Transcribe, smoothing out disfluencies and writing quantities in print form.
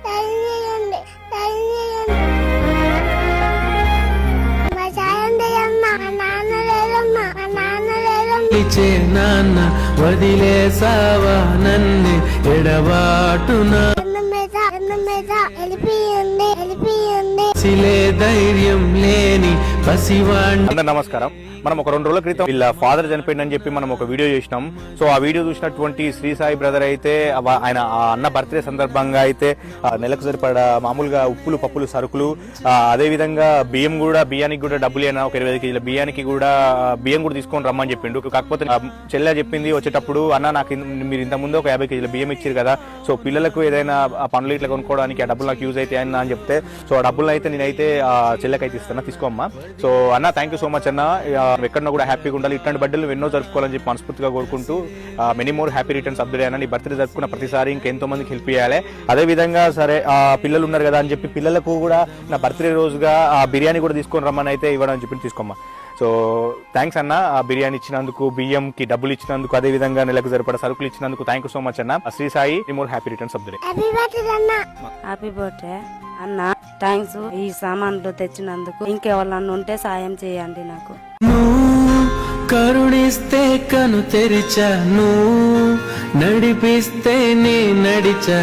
చేయండి మా సాయం చేయండి మా నాన్న లేదమ్మా ఇచ్చే నాన్న వదిలేసావా నన్ను ఎడబాటునా వెళ్ళిపోయండి సిలే ధైర్యం లేని పసివాణ్ణి. అందరూ నమస్కారం. మనం ఒక 2 రోజుల క్రితం వీళ్ళ ఫాదర్ చనిపోయిందని చెప్పి మనం ఒక వీడియో చేసినాం. సో ఆ వీడియో చూసినటువంటి శ్రీ సాయి బ్రదర్ అయితే ఆయన ఆ అన్న బర్త్డే సందర్భంగా అయితే నెలకు సరిపడా మామూలుగా ఉప్పులు పప్పులు సరుకులు అదే విధంగా బియ్యానికి కూడా డబ్బులు అయినా ఒక 20 కేజీల బియ్యానికి కూడా బియ్యం కూడా తీసుకొని రమ్మని చెప్పిండు. కాకపోతే చెల్లె చెప్పింది వచ్చేటప్పుడు, అన్న నాకు మీరు ఇంతకుముందు ఒక 50 కేజీల బియ్యం ఇచ్చారు కదా, సో పిల్లలకు ఏదైనా పనులు ఇట్లా కొనుక్కోవడానికి ఆ డబ్బులు నాకు యూజ్ అయితే అని చెప్తే, సో ఆ డబ్బులు అయితే నేనైతే చెల్లెకైతే ఇస్తాను, తీసుకోమ్మా. సో అన్న థ్యాంక్ యూ సో మచ్ అన్న, ఎక్కడన్నా కూడా హ్యాపీగా ఉండాలి, ఇట్లాంటి బర్త్డేలు ఎన్నో జరుపుకోవాలని చెప్పి మనస్ఫూర్తిగా కోరుకుంటూ many more happy returns of the day అన్న. నీ బర్త్డే జరుపుకున్న ప్రతిసారి ఇంకెంతో మందికి హెల్ప్ చేయాలి. అదే విధంగా సరే పిల్లలు ఉన్నారు కదా అని చెప్పి పిల్లలకు కూడా నా బర్త్డే రోజుగా ఆ బిర్యానీ కూడా తీసుకొని రమ్మని అయితే ఇవ్వడం చెప్పి తీసుకోమ్మా. సో థ్యాంక్స్ అన్న, ఆ బిర్యానీ ఇచ్చినందుకు, బియ్యంకి డబ్బులు ఇచ్చినందుకు, అదే విధంగా నెలకు సరిపడా సరుకులు ఇచ్చినందుకు థ్యాంక్ యూ సో మచ్ అన్న. Sri Sai more happy returns of the day. Happy birthday అన్న, థ్యాంక్స్ ఈ సామాన్లు తెచ్చినందుకు. ఇంకెవరన్నా ఉంటే సాయం చేయండి నాకు. కరుణిస్తే కను తెరిచాను, నడిపిస్తే నే నడిచా.